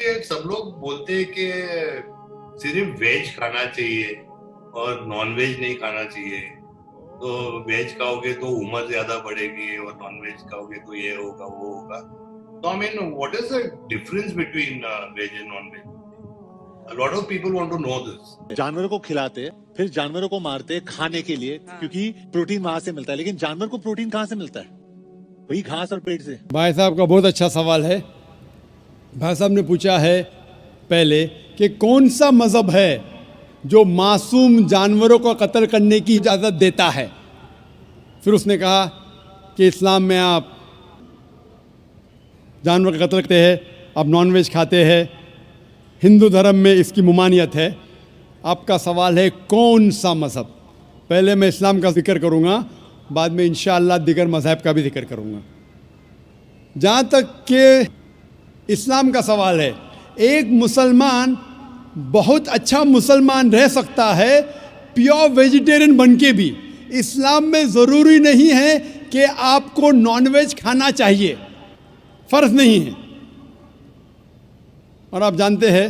सब लोग बोलते हैं कि सिर्फ वेज खाना चाहिए और नॉन वेज नहीं खाना चाहिए। तो वेज खाओगे तो उम्र ज्यादा बढ़ेगी और नॉन वेज खाओगे तो ये होगा वो होगा। तो I mean what is the difference between veg and non veg? A lot of people want to know this. जानवरों को खिलाते फिर जानवरों को मारते खाने के लिए, क्योंकि प्रोटीन वहां से मिलता है। लेकिन जानवर को प्रोटीन कहाँ से मिलता है? वही घास और पेट से। भाई साहब का बहुत अच्छा सवाल है। भाई साहब ने पूछा है पहले कि कौन सा मज़हब है जो मासूम जानवरों को कत्ल करने की इजाज़त देता है। फिर उसने कहा कि इस्लाम में आप जानवर का कत्ल करते हैं, आप नॉन वेज खाते हैं, हिंदू धर्म में इसकी ममानियत है। आपका सवाल है कौन सा मज़हब। पहले मैं इस्लाम का जिक्र करूँगा, बाद में इंशाअल्लाह दिगर मज़हब का भी जिक्र करूँगा। जहाँ तक कि इस्लाम का सवाल है, एक मुसलमान बहुत अच्छा मुसलमान रह सकता है प्योर वेजिटेरियन बन के भी। इस्लाम में ज़रूरी नहीं है कि आपको नॉनवेज खाना चाहिए, फ़र्ज़ नहीं है। और आप जानते हैं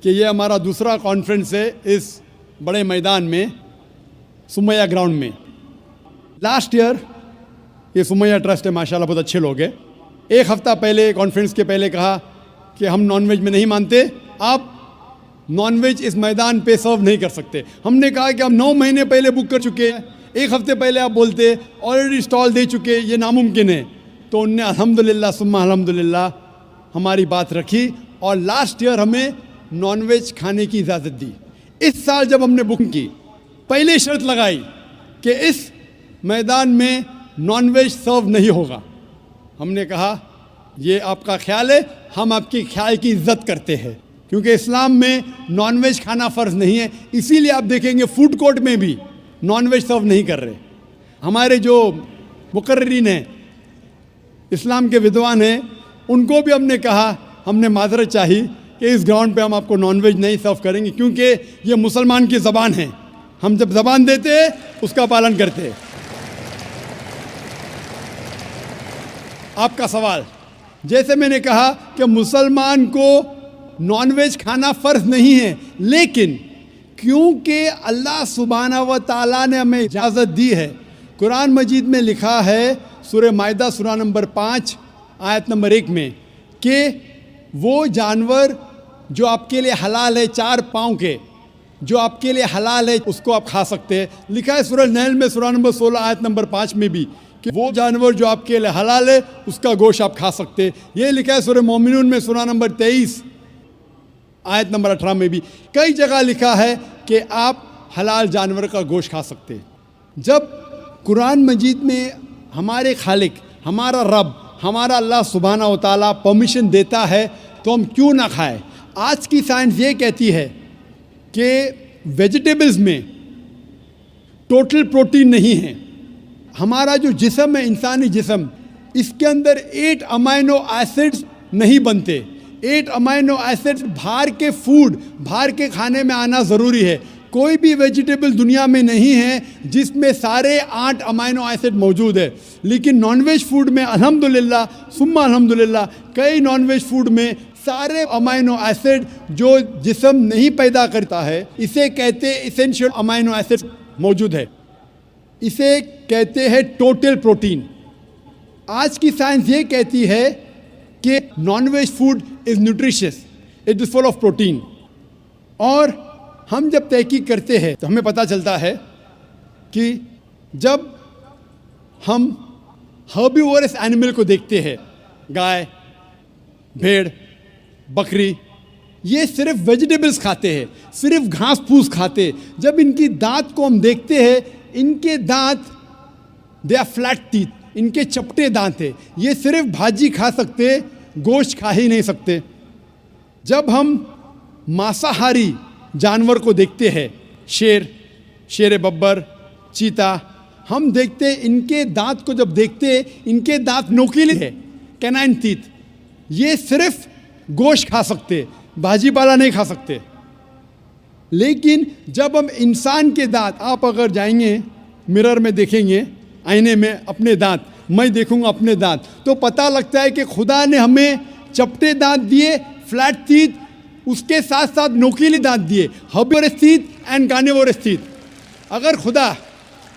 कि ये हमारा दूसरा कॉन्फ्रेंस है इस बड़े मैदान में, सुमैया ग्राउंड में। लास्ट ईयर ये सुमैया ट्रस्ट है, माशाल्लाह बहुत अच्छे लोग हैं। एक हफ़्ता पहले कॉन्फ्रेंस के पहले कहा कि हम नॉनवेज में नहीं मानते, आप नॉनवेज इस मैदान पे सर्व नहीं कर सकते। हमने कहा कि हम 9 महीने पहले बुक कर चुके हैं, एक हफ़्ते पहले आप बोलते ऑलरेडी स्टॉल दे चुके, ये नामुमकिन है। तो उनने अल्हम्दुलिल्लाह सुम्मा अल्हम्दुलिल्लाह हमारी बात रखी और लास्ट ईयर हमें नॉनवेज खाने की इजाज़त दी। इस साल जब हमने बुकिंग की, पहले शर्त लगाई कि इस मैदान में नॉनवेज सर्व नहीं होगा। हमने कहा ये आपका ख्याल है, हम आपके ख्याल की इज्जत करते हैं, क्योंकि इस्लाम में नॉनवेज खाना फ़र्ज़ नहीं है। इसीलिए आप देखेंगे फूड कोर्ट में भी नॉनवेज सर्व नहीं कर रहे। हमारे जो मुकर्रिरीन हैं, इस्लाम के विद्वान हैं, उनको भी हमने कहा, हमने माजरत चाही कि इस ग्राउंड पे हम आपको नॉनवेज नहीं सर्व करेंगे, क्योंकि ये मुसलमान की ज़बान है। हम जब ज़बान देते हैं उसका पालन करते हैं। आपका सवाल, जैसे मैंने कहा कि मुसलमान को नॉनवेज खाना फ़र्ज़ नहीं है, लेकिन क्योंकि अल्लाह सुब्हाना व तआला ने हमें इजाज़त दी है। कुरान मजीद में लिखा है सूरह माइदा सूरा नंबर 5 आयत नंबर 1 में कि वो जानवर जो आपके लिए हलाल है, 4 पाँव के, जो आपके लिए हलाल है उसको आप खा सकते हैं। लिखा है सूरह नहल में सूरा नंबर 16 आयत नंबर 5 में भी कि वो जानवर जो आपके लिए हलाल है उसका गोश्त आप खा सकते हैं। ये लिखा है सूरह मोमिनून में सूरा नंबर 23 आयत नंबर 18 में भी। कई जगह लिखा है कि आप हलाल जानवर का गोश्त खा सकते हैं। जब कुरान मजीद में हमारे खालिक, हमारा रब, हमारा अल्लाह सुब्हाना व तआला परमिशन देता है तो हम क्यों ना खाएं। आज की साइंस ये कहती है कि वेजिटेबल्स में टोटल प्रोटीन नहीं है। हमारा जो जिस्म है, इंसानी जिस्म, इसके अंदर 8 अमाइनो एसिड्स नहीं बनते। 8 अमाइनो एसिड्स बाहर के फूड, बाहर के खाने में आना ज़रूरी है। कोई भी वेजिटेबल दुनिया में नहीं है जिसमें सारे 8 अमाइनो एसिड मौजूद है। लेकिन नॉनवेज फूड में अल्हम्दुलिल्लाह सुम्मा अल्हम्दुलिल्लाह कई नॉनवेज फूड में सारे अमाइनो एसिड जो जिस्म नहीं पैदा करता है, इसे कहते हैं इसेंशियल अमाइनो एसिड मौजूद है। इसे कहते हैं टोटल प्रोटीन। आज की साइंस ये कहती है कि non-veg food is nutritious, it is full of protein. और हम जब तहकीक करते हैं तो हमें पता चलता है कि जब हम हर्बीवोरस एनिमल को देखते हैं, गाय, भेड़, बकरी, ये सिर्फ वेजिटेबल्स खाते हैं, सिर्फ घास फूस खाते हैं। जब इनकी दांत को हम देखते हैं, इनके दांत दे आर फ्लैट टीथ, इनके चपटे दांत है। ये सिर्फ भाजी खा सकते, गोश्त खा ही नहीं सकते। जब हम मांसाहारी जानवर को देखते हैं, शेर, शेर बब्बर, चीता, हम देखते हैं इनके दांत को जब देखते हैं, इनके दांत नोकीले हैं, कैनाइन टीथ। ये सिर्फ गोश्त खा सकते, भाजी पाला नहीं खा सकते। लेकिन जब हम इंसान के दांत, आप अगर जाएंगे मिरर में देखेंगे, आईने में अपने दांत, मैं देखूंगा अपने दांत, तो पता लगता है कि खुदा ने हमें चपटे दांत दिए, फ्लैट टीथ, उसके साथ साथ नोकीले दांत दिए, herbivores teeth and carnivorous teeth.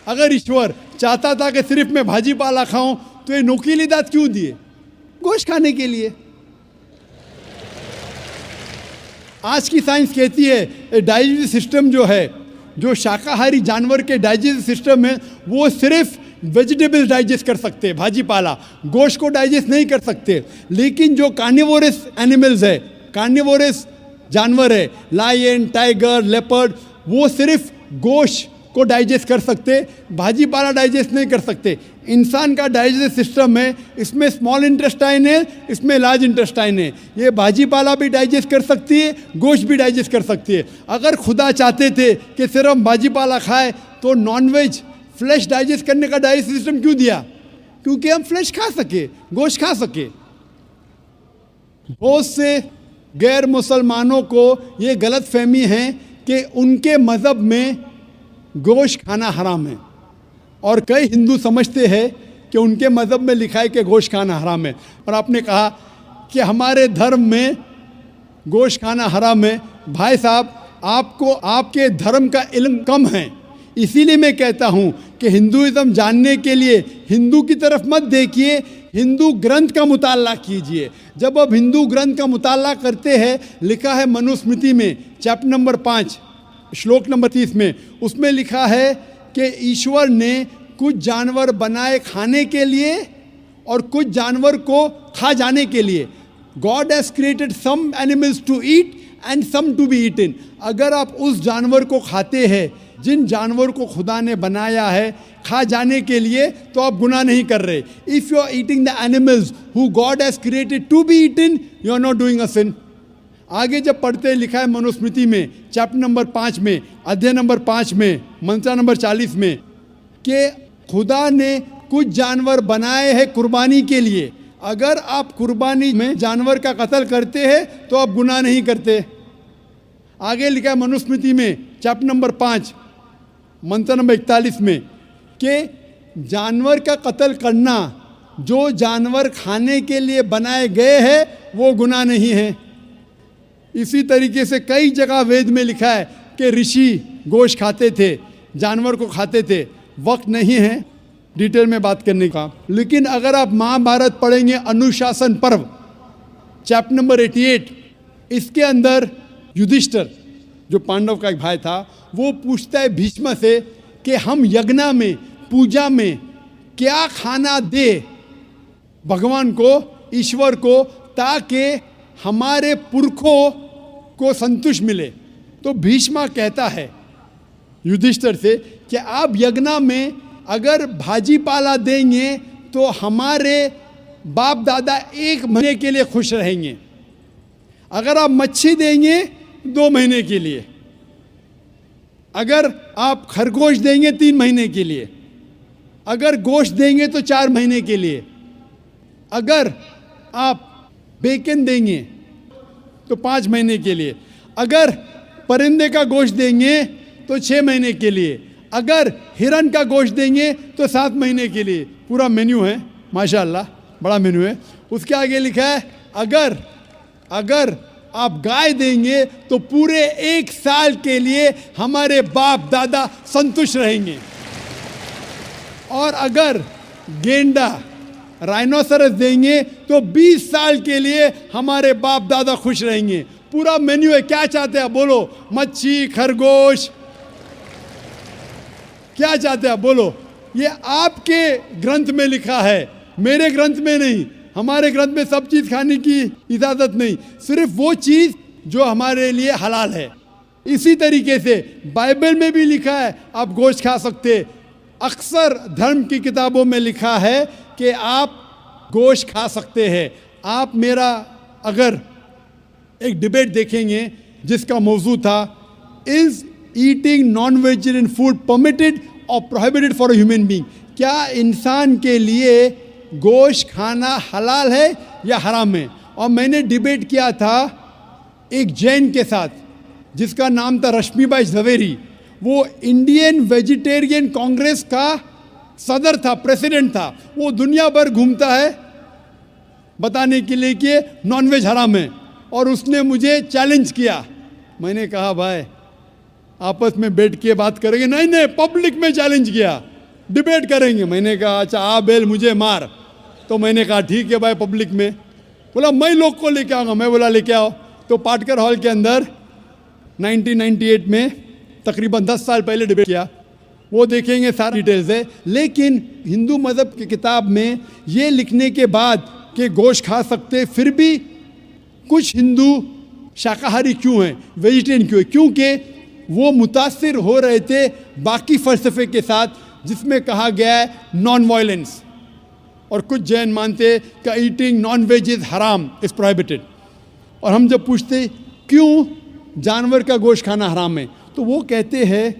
अगर ईश्वर चाहता था कि सिर्फ मैं भाजी पाला खाऊं तो ये नोकीले दांत क्यों दिए? गोश्त खाने के लिए। आज की साइंस कहती है डाइजेस्टिव सिस्टम जो है, जो शाकाहारी जानवर के डाइजेस्टिव सिस्टम है, वो सिर्फ वेजिटेबल्स डाइजेस्ट कर सकते हैं, भाजी पाला, गोश्त को डाइजेस्ट नहीं कर सकते। लेकिन जो कार्निवोरस एनिमल्स है, कार्निवोरस जानवर है, लायन, टाइगर, लेपर्ड, वो सिर्फ गोश्त को डाइजेस्ट कर सकते, भाजी पाला डाइजेस्ट नहीं कर सकते। इंसान का डाइजेस्टिव सिस्टम है, इसमें स्मॉल इंटेस्टाइन है, इसमें लार्ज इंटेस्टाइन है। ये भाजी पाला भी डाइजेस्ट कर सकती है, गोश्त भी डाइजेस्ट कर सकती है। अगर खुदा चाहते थे कि सिर्फ हम भाजी पाला खाए तो नॉनवेज फ्लैश डाइजेस्ट करने का डाइजेस्टिव सिस्टम क्यों दिया? क्योंकि हम फ्लैश खा सके, गोश्त खा सके। बहुत से गैर मुसलमानों को ये गलत फहमी है कि उनके मज़हब में गोश्त खाना हराम है, और कई हिंदू समझते हैं कि उनके मज़हब में लिखा है कि गोश्त खाना हराम है। और आपने कहा कि हमारे धर्म में गोश्त खाना हराम है। भाई साहब, आपको आपके धर्म का इल्म कम है, इसीलिए मैं कहता हूँ कि हिंदुइज़्म जानने के लिए हिंदू की तरफ मत देखिए, हिंदू ग्रंथ का मुताला कीजिए। जब आप हिंदू ग्रंथ का मुताला करते हैं, लिखा है मनुस्मृति में चैप्टर नंबर 5 श्लोक नंबर 30 में, उसमें लिखा है कि ईश्वर ने कुछ जानवर बनाए खाने के लिए और कुछ जानवर को खा जाने के लिए। God has created some animals to eat and some to be eaten. अगर आप उस जानवर को खाते हैं जिन जानवर को खुदा ने बनाया है खा जाने के लिए, तो आप गुनाह नहीं कर रहे। If you are eating the animals who God has created to be eaten, you are not doing a sin. आगे जब पढ़ते लिखा है मनुस्मृति में चैप्टर नंबर 5 में, अध्याय नंबर 5 में, मंत्र नंबर 40 में, कि खुदा ने कुछ जानवर बनाए हैं कुर्बानी के लिए। अगर आप कुर्बानी में जानवर का कत्ल करते हैं तो आप गुनाह नहीं करते। आगे लिखा है मनुस्मृति में चैप्टर नंबर 5 मंत्र नंबर 41 में कि जानवर का कत्ल करना, जो जानवर खाने के लिए बनाए गए हैं, वो गुनाह नहीं है। इसी तरीके से कई जगह वेद में लिखा है कि ऋषि गोश्त खाते थे, जानवर को खाते थे। वक्त नहीं है डिटेल में बात करने का, लेकिन अगर आप महाभारत पढ़ेंगे अनुशासन पर्व चैप्टर नंबर 88, इसके अंदर युधिष्ठिर जो पांडव का एक भाई था, वो पूछता है भीष्म से कि हम यज्ञ में, पूजा में क्या खाना दे भगवान को, ईश्वर को, ताकि हमारे पुरखों को संतुष्ट मिले। तो भीष्म कहता है युधिष्ठिर से कि आप यज्ञ में अगर भाजी पाला देंगे तो हमारे बाप दादा 1 महीने के लिए खुश रहेंगे। अगर आप मच्छी देंगे 2 महीने के लिए, अगर आप खरगोश देंगे 3 महीने के लिए, अगर गोश्त देंगे तो 4 महीने के लिए, अगर आप बेकन देंगे तो 5 महीने के लिए, अगर परिंदे का गोश्त देंगे तो 6 महीने के लिए, अगर हिरन का गोश्त देंगे तो 7 महीने के लिए। पूरा मेन्यू है, माशाल्लाह बड़ा मेन्यू है। उसके आगे लिखा है अगर आप गाय देंगे तो पूरे 1 साल के लिए हमारे बाप दादा संतुष्ट रहेंगे, और अगर गेंडा राइनोसरस देंगे तो 20 साल के लिए हमारे बाप दादा खुश रहेंगे। पूरा मेन्यू है। क्या चाहते हैं बोलो? मच्छी, खरगोश, क्या चाहते हैं बोलो? ये आपके ग्रंथ में लिखा है, मेरे ग्रंथ में नहीं। हमारे ग्रंथ में सब चीज़ खाने की इजाज़त नहीं, सिर्फ वो चीज़ जो हमारे लिए हलाल है। इसी तरीके से बाइबल में भी लिखा है आप गोश्त खा सकते। अक्सर धर्म की किताबों में लिखा है कि आप गोश्त खा सकते हैं। आप मेरा अगर एक डिबेट देखेंगे जिसका मौजू था is eating non vegetarian food permitted और prohibited for a human being, क्या इंसान के लिए गोश्त खाना हलाल है या हराम है? और मैंने डिबेट किया था एक जैन के साथ जिसका नाम था रश्मिबाई झवेरी। वो इंडियन वेजिटेरियन कांग्रेस का सदर था, प्रेसिडेंट था। वो दुनिया भर घूमता है बताने के लिए कि नॉनवेज हराम है। और उसने मुझे चैलेंज किया। मैंने कहा भाई आपस में बैठ के बात करेंगे। नहीं नहीं, पब्लिक में चैलेंज किया, डिबेट करेंगे। मैंने कहा अच्छा आ बेल मुझे मार। तो मैंने कहा ठीक है भाई, पब्लिक में। बोला मैं लोग को लेके आऊँगा। मैं बोला लेके आओ। तो पाटकर हॉल के अंदर 1998 में तकरीबन 10 साल पहले डिबेट किया। वो देखेंगे सारी डिटेल्स है। लेकिन हिंदू मज़हब की किताब में ये लिखने के बाद कि गोश्त खा सकते, फिर भी कुछ हिंदू शाकाहारी क्यों हैं, वेजिटेरियन क्यों है? क्योंकि वो मुतासिर हो रहे थे बाकी फ़लसफ़े के साथ, जिसमें कहा गया है नॉन वायलेंस। और कुछ जैन मानते कि ईटिंग नॉन वेज इज़ हराम, इज़ प्रोहिबिटेड। और हम जब पूछते क्यों जानवर का गोश्त खाना हराम है, तो वो कहते हैं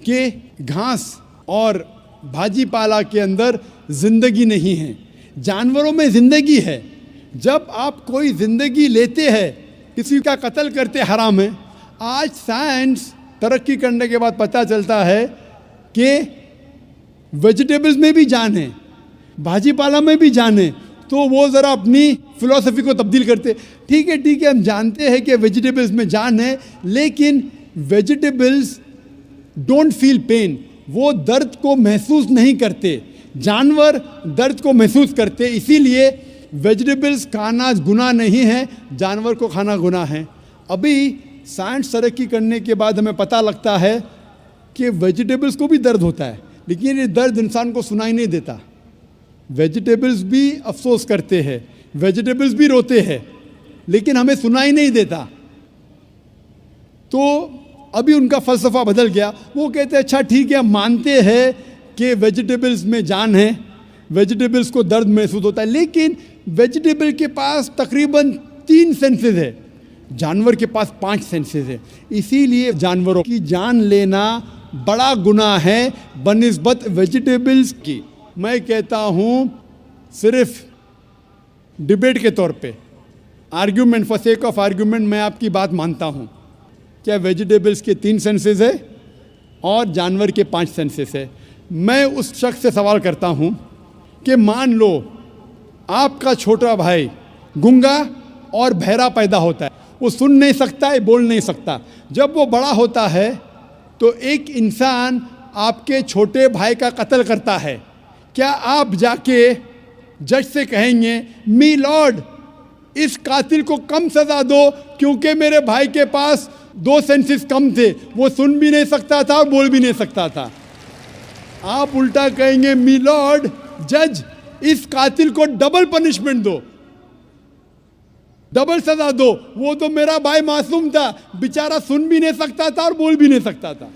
कि घास और भाजी पाला के अंदर ज़िंदगी नहीं है, जानवरों में ज़िंदगी है। जब आप कोई ज़िंदगी लेते हैं, किसी का कत्ल करते हराम है। आज साइंस तरक्की करने के बाद पता चलता है कि वेजिटेबल्स में भी जान है, भाजी पाला में भी जान है। तो वो ज़रा अपनी फ़िलॉसफी को तब्दील करते। ठीक है हम जानते हैं कि वेजिटेबल्स में जान है, लेकिन वेजिटेबल्स डोंट फील पेन, वो दर्द को महसूस नहीं करते। जानवर दर्द को महसूस करते, इसीलिए वेजिटेबल्स खाना गुनाह नहीं है, जानवर को खाना गुनाह है। अभी साइंस तरक्की करने के बाद हमें पता लगता है कि वेजिटेबल्स को भी दर्द होता है, लेकिन ये दर्द इंसान को सुनाई नहीं देता। वेजिटेबल्स भी अफसोस करते हैं, वेजिटेबल्स भी रोते हैं, लेकिन हमें सुनाई नहीं देता। तो अभी उनका फ़लसफ़ा बदल गया। वो कहते हैं अच्छा ठीक है, मानते हैं कि वेजिटेबल्स में जान है, वेजिटेबल्स को दर्द महसूस होता है, लेकिन वेजिटेबल के पास तकरीबन 3 सेंसेस है, जानवर के पास 5 सेंसेस है। इसीलिए जानवरों की जान लेना बड़ा गुनाह है बनिस्बत वेजिटेबल्स की। मैं कहता हूँ सिर्फ डिबेट के तौर पे, argument, for sake of argument, मैं आपकी बात मानता हूँ। क्या वेजिटेबल्स के 3 सेंसेस है और जानवर के 5 सेंसेस है। मैं उस शख्स से सवाल करता हूँ कि मान लो आपका छोटा भाई गूंगा और बहरा पैदा होता है, वो सुन नहीं सकता है, बोल नहीं सकता। जब वो बड़ा होता है तो एक इंसान आपके छोटे भाई का कत्ल करता है, क्या आप जाके जज से कहेंगे मी लॉर्ड इस कातिल को कम सज़ा दो क्योंकि मेरे भाई के पास 2 सेंसेस कम थे, वो सुन भी नहीं सकता था और बोल भी नहीं सकता था? आप उल्टा कहेंगे मी लॉर्ड जज इस कातिल को डबल पनिशमेंट दो, डबल सजा दो, वो तो मेरा भाई मासूम था, बेचारा सुन भी नहीं सकता था और बोल भी नहीं सकता था।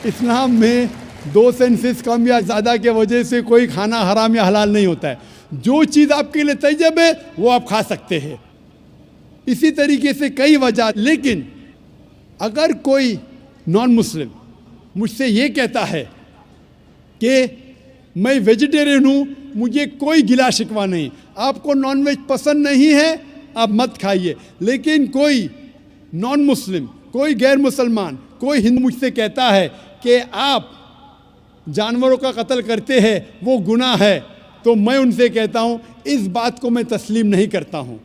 इस्लाम में 2 सेंसेस कम या ज़्यादा के वजह से कोई खाना हराम या हलाल नहीं होता है। जो चीज़ आपके लिए तैयब है वो आप खा सकते हैं। इसी तरीके से कई वजह। लेकिन अगर कोई नॉन मुस्लिम मुझसे ये कहता है कि मैं वेजिटेरियन हूँ, मुझे कोई गिला शिकवा नहीं, आपको नॉनवेज पसंद नहीं है आप मत खाइए, लेकिन कोई नॉन मुस्लिम, कोई गैर मुसलमान, कोई हिंदू मुझसे कहता है कि आप जानवरों का कत्ल करते हैं वो गुनाह है, तो मैं उनसे कहता हूँ इस बात को मैं तस्लीम नहीं करता हूँ।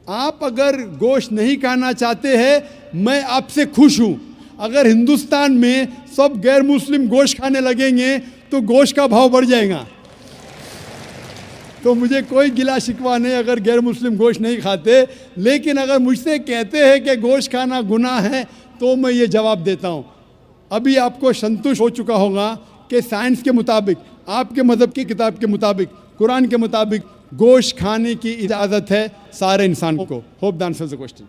आप अगर गोश्त नहीं खाना चाहते हैं, मैं आपसे खुश हूँ। अगर हिंदुस्तान में सब गैर मुस्लिम गोश्त खाने लगेंगे तो गोश्त का भाव बढ़ जाएगा। तो मुझे कोई गिला शिकवा नहीं अगर गैर मुस्लिम गोश्त नहीं खाते, लेकिन अगर मुझसे कहते हैं कि गोश्त खाना गुनाह है तो मैं ये जवाब देता हूँ। अभी आपको संतुष्ट हो चुका होगा कि साइंस के मुताबिक, आपके मज़हब की किताब के मुताबिक, कुरान के मुताबिक गोश्त खाने की इजाज़त है सारे इंसान को। Hope the answers the question.